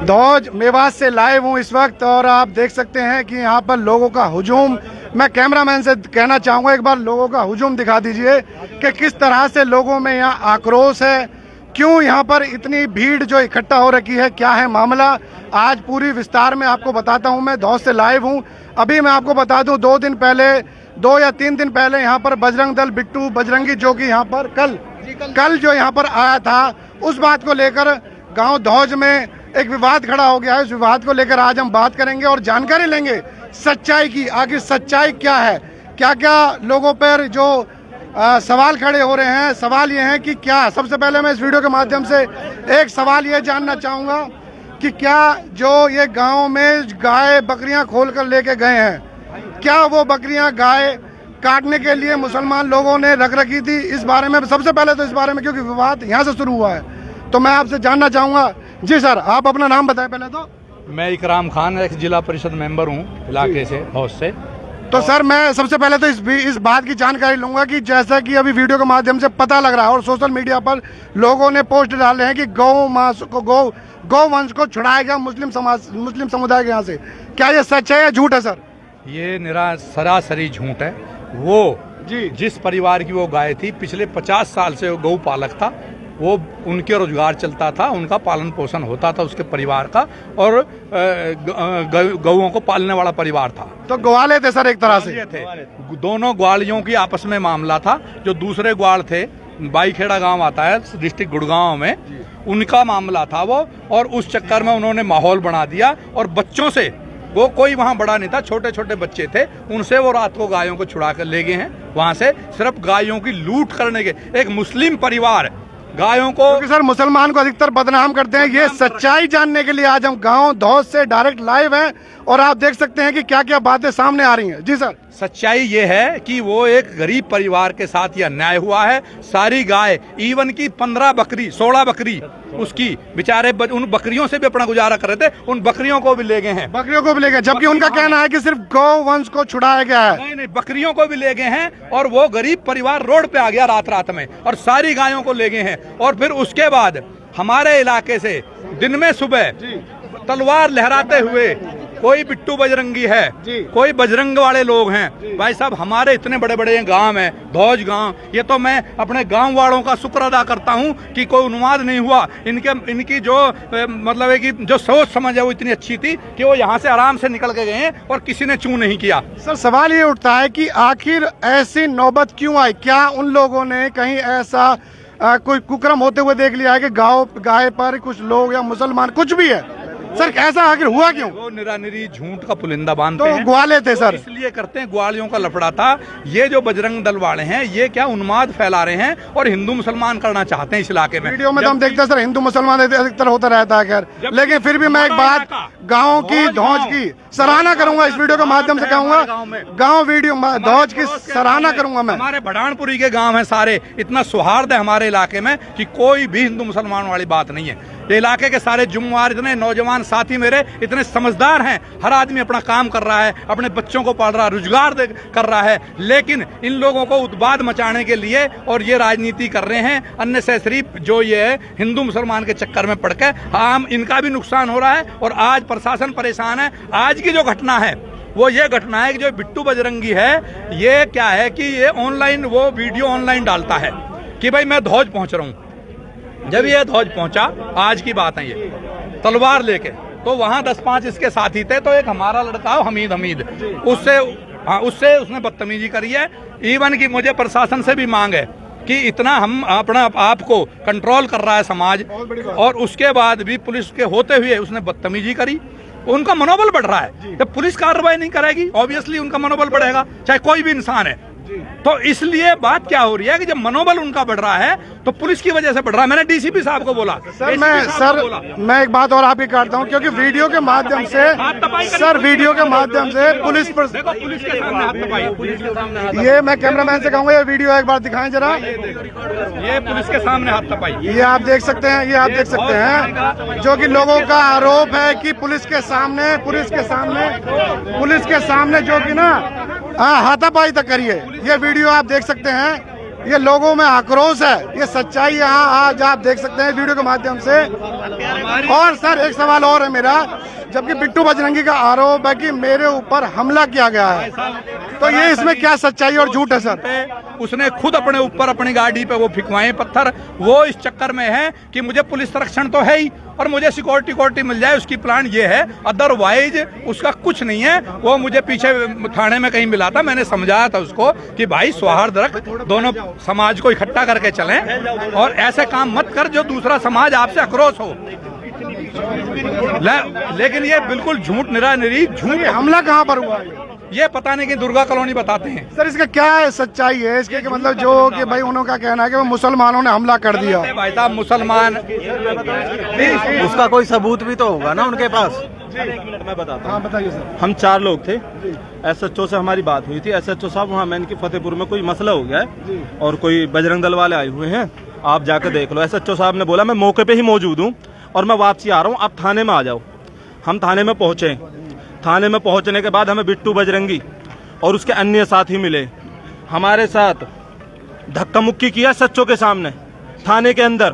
धौज मेवात से लाइव हूँ इस वक्त और आप देख सकते हैं कि यहाँ पर लोगों का हुजूम। मैं कैमरामैन से कहना चाहूँगा एक बार लोगों का हुजूम दिखा दीजिए कि किस तरह से लोगों में यहाँ आक्रोश है, क्यों यहाँ पर इतनी भीड़ जो इकट्ठा हो रखी है, क्या है मामला, आज पूरी विस्तार में आपको बताता हूँ। मैं धौज से लाइव हूँ। अभी मैं आपको बता दूँ 2 या 3 दिन पहले यहाँ पर बजरंग दल बिट्टू बजरंगी जो कि यहाँ पर कल जो यहाँ पर आया था, उस बात को लेकर गांव धौज में एक विवाद खड़ा हो गया है। इस विवाद को लेकर आज हम बात करेंगे और जानकारी लेंगे सच्चाई की। आखिर सच्चाई क्या है, क्या क्या लोगों पर जो सवाल खड़े हो रहे हैं। सवाल ये है कि क्या, सबसे पहले मैं इस वीडियो के माध्यम से एक सवाल ये जानना चाहूँगा कि क्या जो ये गांव में गाय बकरियां खोल कर लेके गए हैं, क्या वो बकरियां गाय काटने के लिए मुसलमान लोगों ने रख रखी थी? इस बारे में सबसे पहले तो इस बारे में, क्योंकि विवाद यहाँ से शुरू हुआ है, तो मैं आपसे जानना चाहूँगा। जी सर, आप अपना नाम बताएं पहले तो। मैं इकराम खान, एक्स जिला परिषद मेंबर हूँ इलाके से, धौज से। तो सर मैं सबसे पहले तो इस बात की जानकारी लूंगा कि जैसा कि अभी वीडियो के माध्यम से पता लग रहा है और सोशल मीडिया पर लोगों ने पोस्ट डाले हैं कि गौवंश को छुड़ाया गया मुस्लिम समुदाय के यहाँ से, क्या ये सच है या झूठ है सर? ये सरासरी झूठ है। वो जिस परिवार की वो गाय थी, पिछले 50 साल से वो गौ पालक था, वो उनके रोजगार चलता था, उनका पालन पोषण होता था उसके परिवार का, और गौओं को पालने वाला परिवार था। तो ग्वाले थे सर एक तरह से? थे दोनों ग्वालियों की आपस में मामला था। जो दूसरे ग्वाल थे, बाईखेड़ा गांव आता है डिस्ट्रिक्ट गुड़गांव में, उनका मामला था वो, और उस चक्कर में उन्होंने माहौल बना दिया और बच्चों से, वो कोई वहाँ बड़ा नहीं था, छोटे छोटे बच्चे थे, उनसे वो रात को गायों को छुड़ा कर ले गए हैं वहाँ से, सिर्फ गायों की लूट करने के। एक मुस्लिम परिवार गायों को, क्योंकि सर मुसलमान को अधिकतर बदनाम करते हैं। ये सच्चाई जानने के लिए आज हम गांव धौज से डायरेक्ट लाइव हैं और आप देख सकते हैं कि क्या क्या बातें सामने आ रही हैं। जी सर, सच्चाई ये है कि वो एक गरीब परिवार के साथ ये अन्याय हुआ है। सारी गाय, इवन की 16 बकरी उसकी बेचारे उन बकरियों से भी अपना गुजारा कर रहे थे, उन बकरियों को भी ले गए हैं। बकरियों को भी ले गए, जबकि उनका कहना है कि सिर्फ गौवंश को छुड़ाया गया है। नहीं, बकरियों को भी ले गए हैं, और वो गरीब परिवार रोड पे आ गया रात में, और सारी गायों को ले गए हैं। और फिर उसके बाद हमारे इलाके से दिन में सुबह तलवार लहराते हुए, कोई बिट्टू बजरंगी है, कोई बजरंग वाले लोग हैं। भाई साहब, हमारे इतने बड़े बड़े गांव हैं, धौज गांव, ये तो मैं अपने गांव वालों का शुक्र अदा करता हूं कि कोई उन्माद नहीं हुआ। इनकी जो मतलब है कि जो सोच समझ है वो इतनी अच्छी थी कि वो यहाँ से आराम से निकल के गए हैं और किसी ने चू नहीं किया। सर सवाल ये उठता है कि आखिर ऐसी नौबत क्यों आई? क्या उन लोगों ने कहीं ऐसा कोई कुकर्म होते हुए देख लिया है कि गाय पर कुछ लोग या मुसलमान, कुछ भी है सर, ऐसा आखिर हुआ क्यों? वो निरानिरी झूठ का पुलिंदा बांधते हैं। तो ग्वाले थे सर, इसलिए करते हैं, ग्वालियों का लफड़ा था। ये जो बजरंग दल वाले हैं, ये क्या उन्माद फैला रहे हैं और हिंदू मुसलमान करना चाहते हैं इस इलाके में। वीडियो में तो हम देखते हैं सर, हिंदू मुसलमान अधिकतर होता रहता है खैर, लेकिन फिर भी मैं एक बात गाँव की, धौज की सराहना करूंगा, इस वीडियो के माध्यम से कहूंगा, गाँव वीडियो धौज की सराहना करूंगा मैं। हमारे बढ़ानपुरी के गाँव है सारे, इतना सौहार्द है हमारे इलाके में कि कोई भी हिंदू मुसलमान वाली बात नहीं है। ये इलाके के सारे जुम्मेवार, इतने नौजवान साथी मेरे इतने समझदार हैं, हर आदमी अपना काम कर रहा है, अपने बच्चों को पाल रहा है, रोजगार कर रहा है, लेकिन इन लोगों को उत्पाद मचाने के लिए और ये राजनीति कर रहे हैं अननेसेसरी, जो ये है हिंदू मुसलमान के चक्कर में पड़कर आम इनका भी नुकसान हो रहा है और आज प्रशासन परेशान है। आज की जो घटना है वो ये घटना है कि जो बिट्टू बजरंगी है, ये क्या है कि ये ऑनलाइन वो वीडियो ऑनलाइन डालता है कि भाई मैं धौज पहुंच रहा हूँ। जब ये धौज पहुंचा, आज की बात है, ये तलवार लेके, तो वहां 10-5 इसके साथी थे, तो एक हमारा लड़का हमीद उससे उसने बदतमीजी करी है। इवन की मुझे प्रशासन से भी मांग है कि इतना हम अपना आप को कंट्रोल कर रहा है समाज, और उसके बाद भी पुलिस के होते हुए उसने बदतमीजी करी। उनका मनोबल बढ़ रहा है। जब पुलिस कार्रवाई नहीं करेगी, ऑब्वियसली उनका मनोबल बढ़ेगा, चाहे कोई भी इंसान है। तो इसलिए बात क्या हो रही है कि जब मनोबल उनका बढ़ रहा है तो पुलिस की वजह से बढ़ रहा है। मैंने डीसीपी साहब को बोला। मैं एक बात और आपकी काटता हूं, क्योंकि वीडियो के माध्यम से पुलिस पर, देखो पुलिस के सामने हाथ तपाई, ये मैं कैमरामैन से कहूंगा ये वीडियो एक बार दिखाएं जरा। ये पुलिस के सामने हाथ तपाई, ये आप देख सकते हैं, जो कि लोगों का आरोप है कि पुलिस के सामने जो कि ना हाथापाई तक करिए। ये वीडियो आप देख सकते हैं ये लोगों में आक्रोश है, ये सच्चाई यहाँ आज आप देख सकते हैं वीडियो के माध्यम से। और सर एक सवाल और है मेरा, जबकि बिट्टू बजरंगी का आरोप है कि मेरे ऊपर हमला किया गया है, तो ये इसमें क्या सच्चाई और झूठ है सर? उसने खुद अपने ऊपर अपनी गाड़ी पे वो फिकवाए पत्थर। वो इस चक्कर में है कि मुझे पुलिस संरक्षण तो है ही और मुझे सिक्योरिटी मिल जाए, उसकी प्लान ये है। अदरवाइज उसका कुछ नहीं है। वो मुझे पीछे थाने में कहीं मिला था, मैंने समझाया था उसको कि भाई सौहार्द रख, दोनों समाज को इकट्ठा करके चलें और ऐसे काम मत कर जो दूसरा समाज आपसे आक्रोश हो। लेकिन ये बिल्कुल झूठ, निरानिरी झूठ। हमला कहाँ पर हुआ? ये पता नहीं कि दुर्गा कॉलोनी बताते हैं सर। इसका क्या सच्चाई है इसके कि मतलब जो कि भाई उनका कहना है कि वो मुसलमानों ने हमला कर दिया। भाई साहब मुसलमान, उसका कोई सबूत भी तो होगा ना उनके पास। एक मिनट मैं बताता हूँ। हाँ बताइए सर। हम 4 लोग थे, SHO से हमारी बात हुई थी। SHO साहब वहाँ मैन की फतेहपुर में कोई मसला हो गया है और कोई बजरंग दल वाले आए हुए हैं, आप जाकर देख लो। SHO साहब ने बोला मैं मौके पे ही मौजूद हूँ और मैं वापसी आ रहा हूँ, आप थाने में आ जाओ। हम थाने में पहुँचे। थाने में पहुँचने के बाद हमें बिट्टू बजरंगी और उसके अन्य साथी मिले, हमारे साथ धक्का मुक्की किया SHO के सामने थाने के अंदर।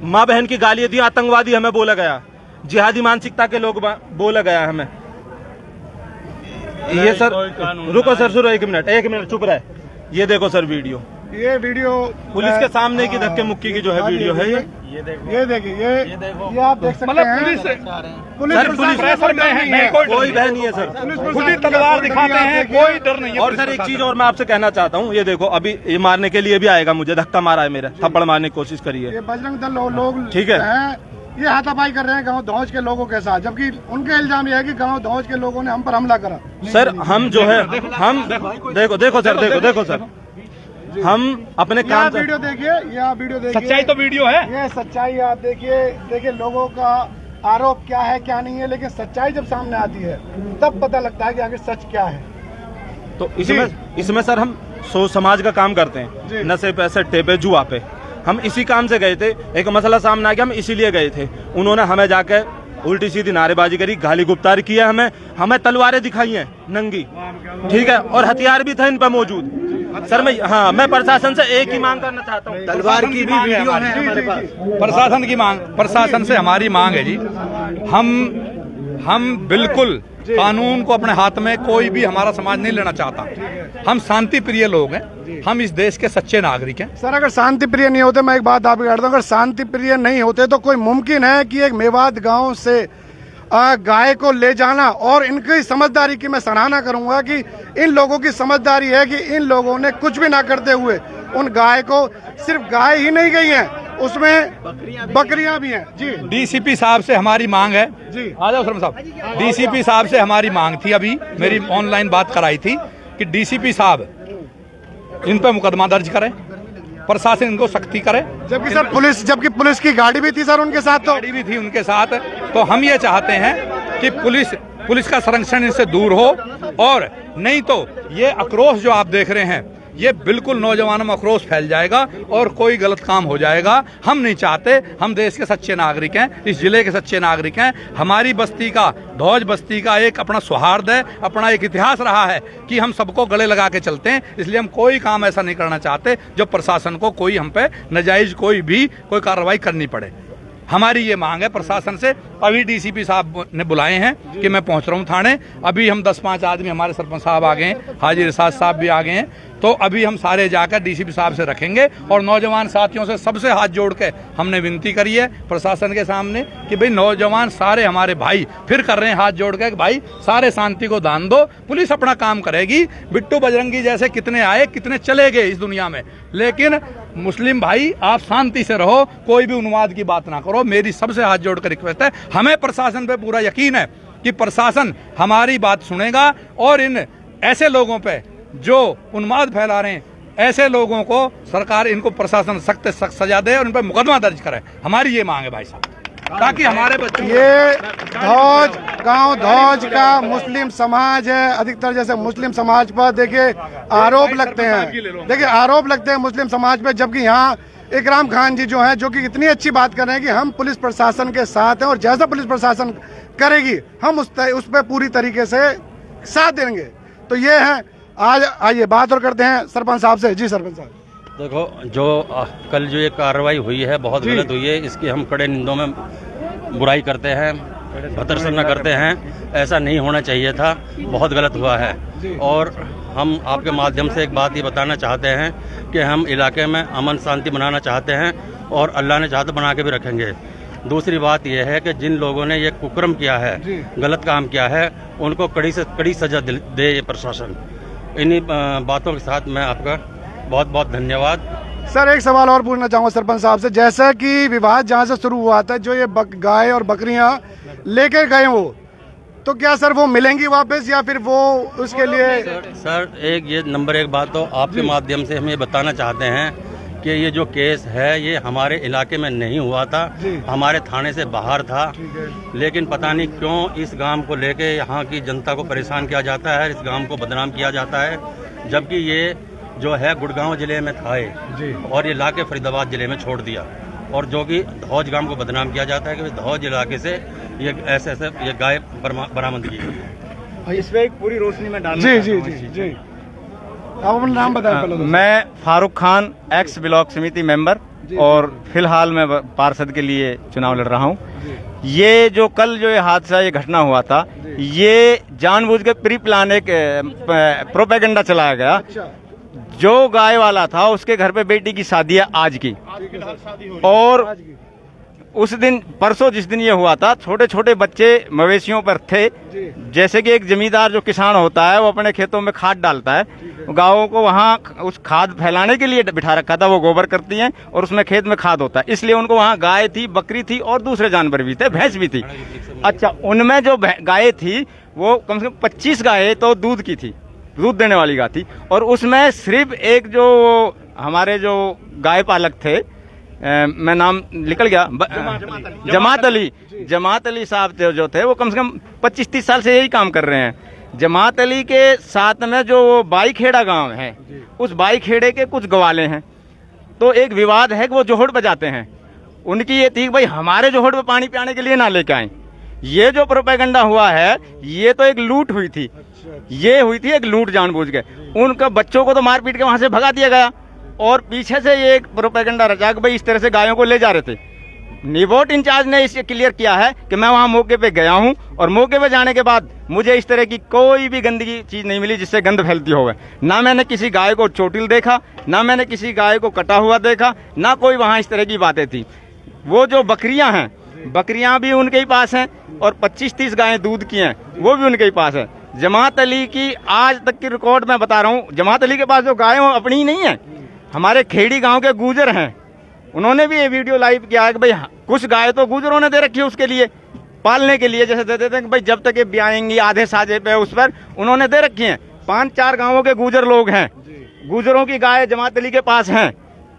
माँ बहन की गालियाँ दी, आतंकवादी हमें बोला गया, जिहादी मानसिकता के लोग बोला गया हमें। ये सर रुको सर, सुनो एक मिनट चुप रहे। ये देखो सर वीडियो, ये वीडियो पुलिस के सामने की धक्के मुक्की की जो है वीडियो है ये देखिए ये आप देख सकते मतलब हैं। पुलिस प्रेशर में है, कोई भय नहीं है सर। खुद ही तलवार दिखाते हैं, कोई डर नहीं है। और सर एक चीज और मैं आपसे कहना चाहता हूँ, ये देखो अभी ये मारने के लिए भी आएगा, मुझे धक्का मारा है, मेरे थप्पड़ मारने की कोशिश करी है। ये बजरंग दल लोग ठीक है, ये हाथापाई कर रहे हैं गांव धौज के लोगों के साथ, जबकि उनका इल्जाम यह है कि गांव धौज के लोगों ने हम पर हमला करा। सर हम जो है हम देखो सर हम अपने काम से वीडियो देखिए, ये आप वीडियो देखिए, सच्चाई तो वीडियो है। ये सच्चाई आप देखिए लोगों का आरोप क्या है क्या नहीं है, लेकिन सच्चाई जब सामने आती है तब पता लगता है कि आगे सच क्या है। तो इसमें सर हम समाज का काम करते हैं, नशे पे, सट्टे पे, जुआ पे। हम इसी काम से गए थे, एक मसला सामने आ गया, हम इसीलिए गए थे। उन्होंने हमें जाके उल्टी सीधी नारेबाजी करी, गाली गुप्तारी किया, हमें तलवारें दिखाई हैं नंगी, ठीक है, और हथियार भी थे इन पर मौजूद। सर मैं प्रशासन से एक ही मांग करना चाहता हूँ, तलवार की भी वीडियो है हमारे पास। प्रशासन की मांग, प्रशासन से हमारी मांग है जी, हम बिल्कुल कानून को अपने हाथ में कोई भी हमारा समाज नहीं लेना चाहता। हम शांति प्रिय लोग हैं, हम इस देश के सच्चे नागरिक हैं। सर अगर शांति प्रिय नहीं होते, मैं एक बात आपको कहता हूँ, अगर शांति प्रिय नहीं होते तो कोई मुमकिन है कि एक मेवात गांव से गाय को ले जाना, और इनकी समझदारी की मैं सराहना करूंगा कि इन लोगों की समझदारी है कि इन लोगों ने कुछ भी ना करते हुए उन गाय को, सिर्फ गाय ही नहीं गई है, उसमें बकरियां भी हैं जी। डीसीपी साहब से हमारी मांग है जी, आ जाओ शर्मा साहब। डीसीपी साहब से हमारी मांग थी, अभी मेरी ऑनलाइन बात कराई थी कि डीसीपी साहब इन पर मुकदमा दर्ज करें, प्रशासन इनको सख्ती करे। जबकि पुलिस की गाड़ी भी थी सर उनके साथ, तो गाड़ी भी थी उनके साथ। तो हम ये चाहते हैं कि पुलिस का संरक्षण इनसे दूर हो, और नहीं तो ये आक्रोश जो आप देख रहे हैं ये बिल्कुल नौजवानों में आक्रोश फैल जाएगा और कोई गलत काम हो जाएगा। हम नहीं चाहते, हम देश के सच्चे नागरिक हैं, इस जिले के सच्चे नागरिक हैं। हमारी बस्ती का, धौज बस्ती का एक अपना सौहार्द है, अपना एक इतिहास रहा है कि हम सबको गले लगा के चलते हैं। इसलिए हम कोई काम ऐसा नहीं करना चाहते जो प्रशासन को कोई हम पे नाजायज कोई कार्रवाई करनी पड़े। हमारी ये मांग है प्रशासन से। अभी डीसीपी साहब ने बुलाए हैं कि मैं पहुंच रहा हूं थाने। अभी हम 10-5 आदमी, हमारे सरपंच साहब आ गए हैं, हाजी रिसाज साहब भी आ गए हैं, तो अभी हम सारे जाकर डीसीपी साहब से रखेंगे। और नौजवान साथियों से सबसे हाथ जोड़ के हमने विनती करी है प्रशासन के सामने कि भाई नौजवान सारे हमारे भाई फिर कर रहे हैं हाथ जोड़ के, भाई सारे शांति को दान दो, पुलिस अपना काम करेगी। बिट्टू बजरंगी जैसे कितने आए कितने चले गए इस दुनिया में, लेकिन मुस्लिम भाई आप शांति से रहो, कोई भी उन्माद की बात ना करो। मेरी सबसे हाथ जोड़कर रिक्वेस्ट है, हमें प्रशासन पे पूरा यकीन है कि प्रशासन हमारी बात सुनेगा और इन ऐसे लोगों पे जो उन्माद फैला रहे हैं, ऐसे लोगों को सरकार, इनको प्रशासन सख्त सजा दे और उन पर मुकदमा दर्ज करे। हमारी ये मांग है भाई साहब, ताकि हमारे बच्चे। ये गांव धौज का मुस्लिम समाज है, अधिकतर जैसे मुस्लिम समाज पर देखिए आरोप लगते हैं, मुस्लिम समाज पे, जबकि यहाँ इकराम खान जी जो हैं, जो कि इतनी अच्छी बात कर रहे हैं कि हम पुलिस प्रशासन के साथ हैं और जैसा पुलिस प्रशासन करेगी हम उस पर पूरी तरीके से साथ देंगे। तो ये है। आज आइए बात और करते हैं सरपंच साहब से। जी सरपंच साहब। देखो जो कल जो ये कार्रवाई हुई है बहुत गलत हुई है, इसकी हम कड़े निंदों में बुराई करते हैं, भर्त्सना करते हैं। ऐसा नहीं होना चाहिए था, बहुत गलत हुआ है। और हम आपके माध्यम से एक बात ये बताना चाहते हैं कि हम इलाके में अमन शांति बनाना चाहते हैं और अल्लाह ने चाहा तो बना के भी रखेंगे। दूसरी बात यह है कि जिन लोगों ने ये कुकर्म किया है, गलत काम किया है, उनको कड़ी से कड़ी सजा दे ये प्रशासन। इन्हीं बातों के साथ मैं आपका बहुत बहुत धन्यवाद। सर एक सवाल और पूछना चाहूँगा सरपंच साहब से, जैसा कि विवाद जहाँ से शुरू हुआ था, जो ये गाय और बकरियाँ लेके गए वो, तो क्या सर वो मिलेंगी वापस या फिर वो उसके लिए? सर एक ये नंबर एक बात तो आपके माध्यम से हम ये बताना चाहते हैं कि ये जो केस है ये हमारे इलाके में नहीं हुआ था, हमारे थाने से बाहर था। लेकिन पता नहीं क्यों इस गांव को लेके यहाँ की जनता को परेशान किया जाता है, इस गांव को बदनाम किया जाता है, जबकि ये जो है गुड़गांव जिले में था ये, और ये लाके फरीदाबाद जिले में छोड़ दिया। और जो कि धौज गांव को बदनाम किया जाता है कि धौज इलाके से ये ऐसे ये गाय बरामद की गई है। इस पे एक पूरी रोशनी में डालना। जी जी जी जी, आप अपना नाम बताएं पहले। मैं फारूक खान, एक्स ब्लॉक समिति मेंबर, और फिलहाल मैं पार्षद के लिए चुनाव लड़ रहा हूँ। ये जो कल जो ये हादसा, ये घटना हुआ था, ये जानबूझ के प्री प्लान एक प्रोपेगेंडा चलाया गया। जो गाय वाला था उसके घर पे बेटी की शादी है आज की, और उस दिन परसों जिस दिन ये हुआ था, छोटे छोटे बच्चे मवेशियों पर थे। जैसे कि एक जमींदार जो किसान होता है वो अपने खेतों में खाद डालता है, गायों को वहाँ उस खाद फैलाने के लिए बिठा रखा था, वो गोबर करती हैं और उसमें खेत में खाद होता है, इसलिए उनको वहाँ गाय थी, बकरी थी और दूसरे जानवर भी थे, भैंस भी थी। अच्छा, उनमें जो गाय थी वो कम से कम 25 गायें तो दूध की थी, दूध देने वाली गाय थी, और उसमें सिर्फ एक जो हमारे जो गाय पालक थे, मैं नाम निकल गया, जमात अली साहब जो थे, वो कम से कम 25-30 साल से यही काम कर रहे हैं। जमात अली के साथ में जो बाई खेड़ा गांव है, उस बाई खेड़े के कुछ गवाले हैं, तो एक विवाद है कि वो जोहड़ बजाते हैं। उनकी ये थी कि भाई हमारे जोहड़ पे पानी पियाने के लिए ना लेके आए। ये जो प्रोपेगेंडा हुआ है, ये तो एक लूट हुई थी, ये हुई थी एक लूट जानबूझ के। उनका बच्चों को तो मार पीट के वहां से भगा दिया गया, और पीछे से ये एक प्रोपेगेंडा रचा कि भाई इस तरह से गायों को ले जा रहे थे। निबोट इंचार्ज ने इसे क्लियर किया है कि मैं वहां मौके पे गया हूं, और मौके पे जाने के बाद मुझे इस तरह की कोई भी गंदगी चीज नहीं मिली जिससे गंद फैलती होवे। ना मैंने किसी गाय को चोटिल देखा, ना मैंने किसी गाय को कटा हुआ देखा, ना कोई वहां इस तरह की बातें थी। वो जो बकरियां हैं, बकरियां भी उनके ही पास हैं, और 25-30 गायें दूध की हैं, वो भी उनके ही पास है। जमात अली की आज तक की रिकॉर्ड मैं बता रहा हूँ, जमात अली के पास जो गायें वो अपनी ही नहीं है, हमारे खेड़ी गांव के गुजर हैं, उन्होंने भी ये वीडियो लाइव किया है कि भाई कुछ गाय तो गुजरों ने दे रखी है उसके लिए, पालने के लिए, जैसे दे देते हैं कि भाई जब तक ये ब्याएंगी आधे साजे पे, उस पर उन्होंने दे रखी हैं। 5-4 गांवों के गुजर लोग हैं, गुजरों की गाय जमात अली के पास हैं,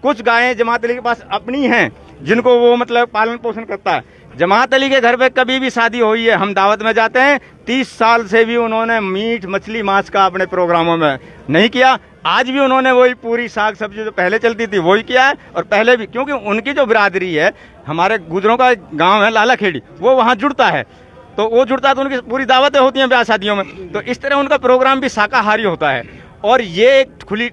कुछ गायें जमात अली के पास अपनी हैं जिनको वो मतलब पालन पोषण करता है। जमात अली के घर पे कभी भी शादी हुई है, हम दावत में जाते हैं, 30 साल से भी उन्होंने मीट मछली मांस का अपने प्रोग्रामों में नहीं किया। आज भी उन्होंने वही पूरी साग सब्जी जो पहले चलती थी वही किया है, और पहले भी, क्योंकि उनकी जो बिरादरी है, हमारे गुजरों का गांव है लाला खेड़ी, वो वहाँ जुड़ता है, तो वो जुड़ता है तो उनकी पूरी दावतें होती हैं ब्याह शादियों में। तो इस तरह उनका प्रोग्राम भी शाकाहारी होता है, और ये एक खुली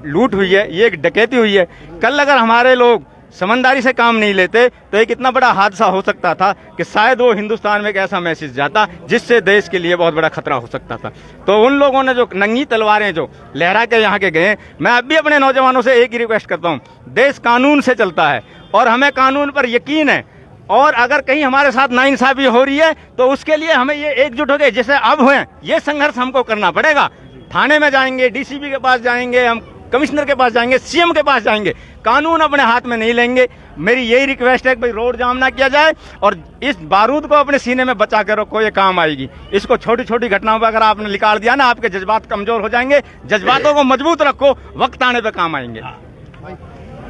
लूट हुई है, ये एक डकैती हुई है। कल अगर हमारे लोग समझदारी से काम नहीं लेते तो एक इतना बड़ा हादसा हो सकता था कि शायद वो हिंदुस्तान में एक ऐसा मैसेज जाता जिससे देश के लिए बहुत बड़ा खतरा हो सकता था। तो उन लोगों ने जो नंगी तलवारें जो लहरा के यहाँ के गए, मैं अब भी अपने नौजवानों से एक ही रिक्वेस्ट करता हूँ, देश कानून से चलता है और हमें कानून पर यकीन है, और अगर कहीं हमारे साथ नाइंसाफी हो रही है तो उसके लिए हमें ये एकजुट हो गए, जैसे अब हुए, ये संघर्ष हमको करना पड़ेगा। थाने में जाएंगे, डीसीपी के पास जाएंगे, हम कमिश्नर के पास जाएंगे, सीएम के पास जाएंगे, कानून अपने हाथ में नहीं लेंगे। मेरी यही रिक्वेस्ट है कि भाई रोड जाम ना किया जाए, और इस बारूद को अपने सीने में बचा कर रखो, ये काम आएगी। इसको छोटी छोटी घटनाओं पर अगर आपने निकाल दिया ना, आपके जज्बात कमजोर हो जाएंगे। जज्बातों को मजबूत रखो, वक्त आने पे काम आएंगे।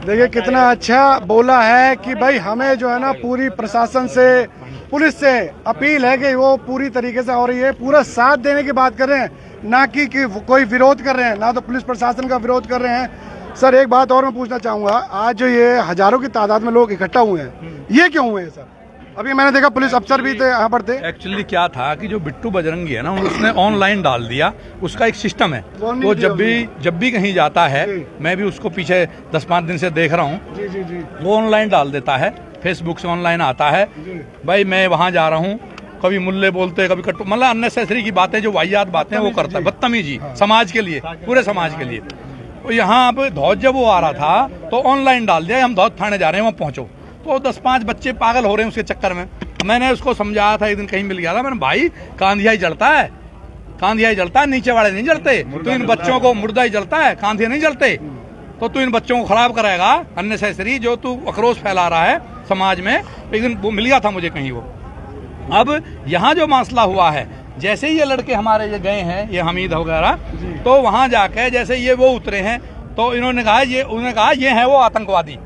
देखिए कितना अच्छा बोला है कि भाई हमें जो है ना पूरी प्रशासन से, पुलिस से अपील है कि वो पूरी तरीके से, और ये पूरा साथ देने की बात कर रहे हैं, ना कि कोई विरोध कर रहे हैं, ना तो पुलिस प्रशासन का विरोध कर रहे हैं। सर एक बात और मैं पूछना चाहूँगा, आज जो ये हजारों की तादाद में लोग इकट्ठा हुए हैं, ये क्यों हुए हैं सर? अभी मैंने देखा पुलिस अफसर भी थे यहाँ पर थे। एक्चुअली क्या था कि जो बिट्टू बजरंगी है ना, उसने ऑनलाइन डाल दिया, उसका एक सिस्टम है। वो जब भी कहीं जाता है, मैं भी उसको पीछे 10-5 दिन से देख रहा हूँ, वो ऑनलाइन डाल देता है, फेसबुक से ऑनलाइन आता है, भाई मैं वहाँ जा रहा हूँ, कभी मुल्ले बोलते, कभी कट्टू, मतलब अननेसेसरी की बातें, जो वाहियात बातें वो करता है, बदतमीजी समाज के लिए, पूरे समाज के लिए। तो यहाँ पे धौज जब वो आ रहा था तो ऑनलाइन डाल दिया, हम धौज थाने जा रहे हैं, वहाँ पहुंचो। तो 10-5 बच्चे पागल हो रहे हैं उसके चक्कर में। मैंने उसको समझाया था, एक दिन कहीं मिल गया था, मैंने भाई कांधिया ही जलता है, कांधिया ही जलता है, नीचे वाले नहीं जलते। तो इन बच्चों को मुर्दा ही जलता है, कांधिया नहीं जलते। तो तू इन बच्चों को खराब कराएगा अननेसेसरी, जो तू आक्रोश फैला रहा है समाज में। एक दिन वो मिल गया था मुझे कहीं वो। अब यहाँ जो मसला हुआ है, जैसे ही ये लड़के हमारे ये गए हैं, ये हमीद वगैरह, तो वहाँ जाकर जैसे ये वो उतरे हैं, तो उन्होंने कहा ये है वो आतंकवादी।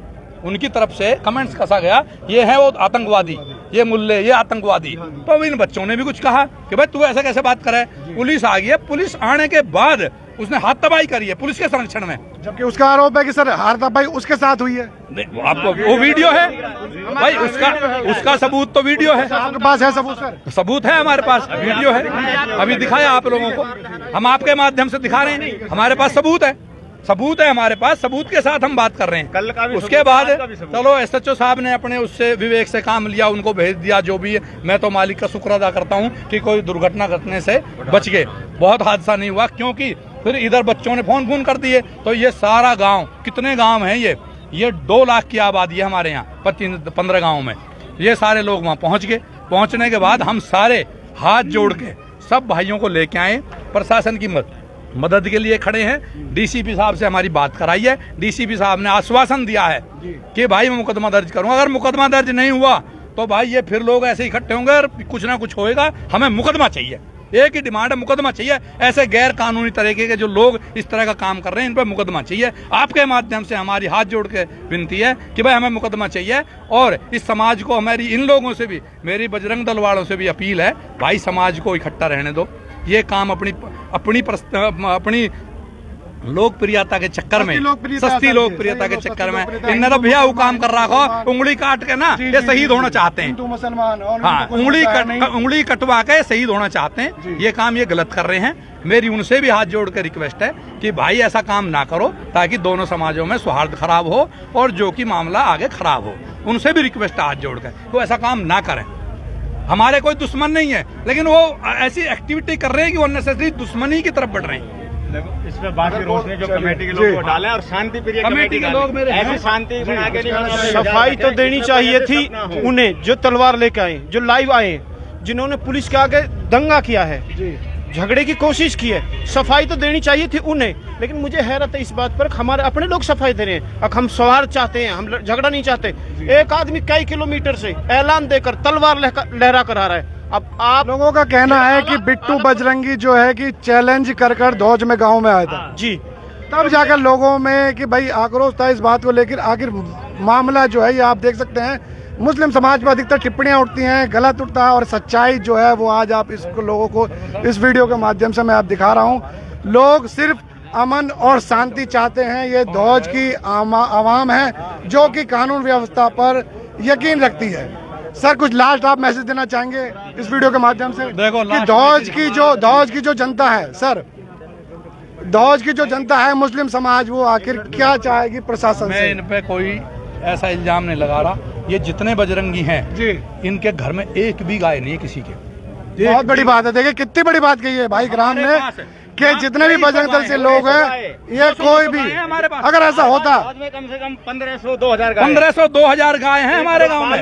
उनकी तरफ से कमेंट्स कसा गया, ये है वो आतंकवादी, ये मुल्ले, ये आतंकवादी। तो इन बच्चों ने भी कुछ कहा कि भाई तू ऐसा कैसे बात करे। पुलिस आ गई है, पुलिस आने के बाद उसने हाथ तबाही करी है पुलिस के संरक्षण में, जबकि उसका आरोप है कि सर हाथ तबाही उसके साथ हुई है। आपको वो वीडियो है भाई, उसका सबूत तो वीडियो है, आपके पास है सबूत सर? सबूत है हमारे पास, वीडियो है, अभी दिखाया आप लोगों को, हम आपके माध्यम से दिखा रहे हैं, हमारे पास सबूत है, सबूत है हमारे पास, सबूत के साथ हम बात कर रहे हैं। उसके बाद चलो SHO साहब ने अपने उससे विवेक से काम लिया, उनको भेज दिया, जो भी है। मैं तो मालिक का शुक्र अदा करता हूँ कि कोई दुर्घटना घटने से बच गए, बहुत हादसा नहीं हुआ। क्योंकि फिर इधर बच्चों ने फोन कर दिए, तो ये सारा गांव, कितने गांव हैं ये 2 लाख की आबादी है हमारे यहाँ 15 गाँव में। ये सारे लोग वहाँ पहुँच गए। पहुँचने के बाद हम सारे हाथ जोड़ के सब भाइयों को लेके आए, प्रशासन की मदद के लिए खड़े हैं। DCP साहब से हमारी बात कराई है, DCP साहब ने आश्वासन दिया है कि भाई मैं मुकदमा दर्ज करूंगा। अगर मुकदमा दर्ज नहीं हुआ तो भाई ये फिर लोग ऐसे इकट्ठे होंगे और कुछ ना कुछ होएगा। हमें मुकदमा चाहिए, एक ही डिमांड है, मुकदमा चाहिए। ऐसे गैर कानूनी तरीके के जो लोग इस तरह का काम कर रहे हैं, इन पर मुकदमा चाहिए। आपके माध्यम से हमारी हाथ जोड़ के विनती है कि भाई हमें मुकदमा चाहिए। और इस समाज को, हमारी इन लोगों से भी, मेरी बजरंग दल वालों से भी अपील है, भाई समाज को इकट्ठा रहने दो। ये काम अपनी लोकप्रियता के चक्कर में, सस्ती लोकप्रियता के चक्कर में इनने तो भैया वो काम कर रहा हो, उंगली काट के ना ये शहीद होना चाहते हैं, हिंदू मुसलमान, हाँ, उंगली कटवा के शहीद होना चाहते हैं। ये काम ये गलत कर रहे हैं। मेरी उनसे भी हाथ जोड़ के रिक्वेस्ट है कि भाई ऐसा काम ना करो, ताकि दोनों समाजों में सौहार्द खराब हो और जो कि मामला आगे खराब हो। उनसे भी रिक्वेस्ट है हाथ जोड़ कर, तो ऐसा काम ना करें। हमारे कोई दुश्मन नहीं है, लेकिन वो ऐसी एक्टिविटी कर रहे हैं कि वो अननेसेसरी दुश्मनी की तरफ बढ़ रहे हैं। इसमें बात की रोशनी जो कमेटी के लोग को डालें और शांति प्रिय कमेटी के लोग मेरे ऐसी शांति बना के नहीं। सफाई तो देनी चाहिए थी उन्हें जो तलवार लेके आए, जो लाइव आए, जिन्होंने पुलिस के आगे दंगा किया है, झगड़े की कोशिश की है। सफाई तो देनी चाहिए थी उन्हें, लेकिन मुझे हैरत है इस बात पर, हमारे अपने लोग सफाई दे रहे हैं। अब हम सौहार्द चाहते हैं, हम झगड़ा नहीं चाहते। एक आदमी कई किलोमीटर से ऐलान देकर तलवार लहरा कर आ रहा है। अब आप लोगों का कहना है कि बिट्टू बजरंगी जो है कि चैलेंज कर धौज में गांव में आया था जी, तब जाकर लोगों में कि भाई आक्रोश था इस बात को लेकर। आखिर मामला जो है ये आप देख सकते हैं, मुस्लिम समाज पर अधिकतर टिप्पणियां उठती हैं, गलत उठता है, और सच्चाई जो है वो आज आप इसको लोगों को इस वीडियो के माध्यम से मैं आप दिखा रहा हूं। लोग सिर्फ अमन और शांति चाहते हैं। ये धौज की आवाम है जो कि कानून व्यवस्था पर यकीन रखती है। सर कुछ लास्ट आप मैसेज देना चाहेंगे इस वीडियो के माध्यम से? देखो कि धौज की जो जनता है सर, धौज की जो जनता है, मुस्लिम समाज, वो आखिर क्या चाहेगी प्रशासन से? मैं इन पे कोई ऐसा इल्जाम नहीं लगा रहा। ये जितने बजरंगी हैं जी, इनके घर में एक भी गाय नहीं है किसी के। बहुत बड़ी बात है। देखिए कितनी बड़ी बात कही है भाई ग्राम ने कि जितने भी बजरंग दल से लोग हैं, ये कोई भी अगर ऐसा होता, कम से कम 1500-2000 1500-2000 गाय हैं हमारे गांव में।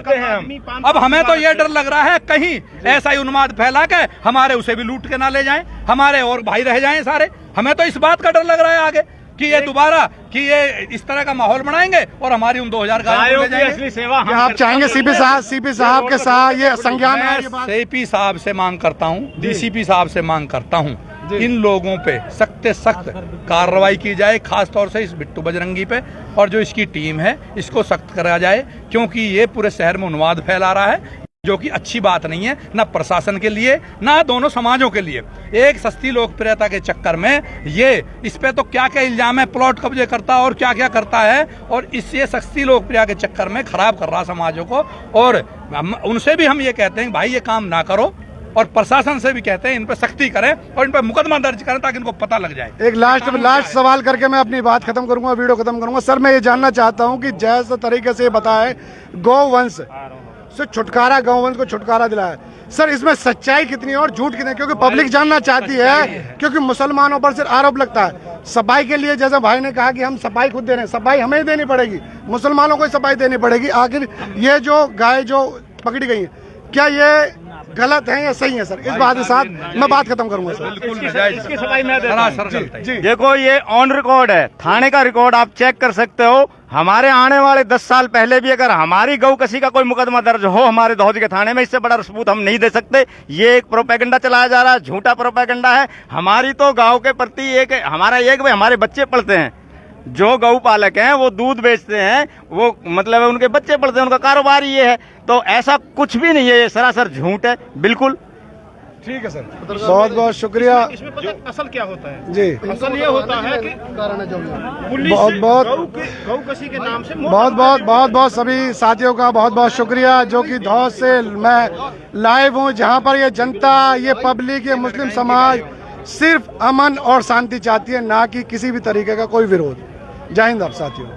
अब हमें तो ये डर लग रहा है कहीं ऐसा ही उन्माद फैला के हमारे उसे भी लूट के ना ले जाएं, हमारे और भाई रह जाएं सारे। हमें तो इस बात का डर लग रहा है आगे कि ये दोबारा कि ये इस तरह का माहौल बनाएंगे और हमारी उन 2000 गायों को ले जाएंगे। सेवा आप चाहेंगे सीपी साहब के साथ ये संज्ञान में? CP साहब से मांग करता हूँ, DCP साहब से मांग करता हूँ, इन लोगों पे सख्त सख्त कार्रवाई की जाए, खास तौर से इस बिट्टू बजरंगी पे, और जो इसकी टीम है इसको सख्त करा जाए, क्योंकि ये पूरे शहर में उन्माद फैला रहा है। जो कि अच्छी बात नहीं है, ना प्रशासन के लिए ना दोनों समाजों के लिए। एक सस्ती लोकप्रियता के चक्कर में ये इस पे तो क्या क्या इल्जाम है, प्लॉट कब्जे करता और क्या क्या करता है, और इससे सस्ती लोकप्रियता के चक्कर में खराब कर रहा समाजों को। और उनसे भी हम ये कहते हैं भाई ये काम ना करो, और प्रशासन से भी कहते हैं इन पर सख्ती करें और इन पर मुकदमा दर्ज करें ताकि इनको पता लग जाए। एक लास्ट सवाल करके मैं अपनी बात खत्म करूंगा, वीडियो खत्म करूंगा। सर मैं ये जानना चाहता हूं कि जैसे तरीके से बताया गौवंश से छुटकारा, गौवंश को छुटकारा दिलाया, सर इसमें सच्चाई कितनी है और झूठ कितनी है? क्योंकि पब्लिक जानना चाहती है, क्योंकि मुसलमानों पर सिर्फ आरोप लगता है। सफाई के लिए जैसे भाई ने कहा कि हम सफाई खुद दे रहे हैं, सफाई हमें ही देनी पड़ेगी, मुसलमानों को ही सफाई देनी पड़ेगी। आखिर ये जो गाय जो पकड़ी गई है, क्या ये गलत है या सही है? सर इस बात के साथ मैं बात खत्म करूंगा सर। इसकी सफाई मैं जी देखो ये ऑन रिकॉर्ड है, थाने का रिकॉर्ड आप चेक कर सकते हो। हमारे आने वाले 10 साल पहले भी अगर हमारी गौ कसी का कोई मुकदमा दर्ज हो हमारे दहोदी के थाने में, इससे बड़ा सबूत हम नहीं दे सकते। ये एक प्रोपेगेंडा चलाया जा रहा है, झूठा प्रोपेगेंडा है। हमारी तो गाँव के प्रति एक हमारा एक भाई हमारे बच्चे पढ़ते हैं, जो गौ पालक हैं वो दूध बेचते हैं, वो मतलब उनके बच्चे पढ़ते हैं, उनका कारोबार ये है। तो ऐसा कुछ भी नहीं है, ये सरासर झूठ है बिल्कुल। ठीक है सर, बहुत बहुत शुक्रिया। इसमें पता है असल क्या होता है जी, असल ये होता है कि पुलिस गौ कसी के नाम से बहुत बहुत सभी साथियों का बहुत बहुत शुक्रिया जो कि धौस से मैं लाइव हूँ, जहाँ पर ये जनता, ये पब्लिक, ये मुस्लिम समाज सिर्फ अमन और शांति चाहती है, ना कि किसी भी तरीके का कोई विरोध। जय हिंद आप साथियों।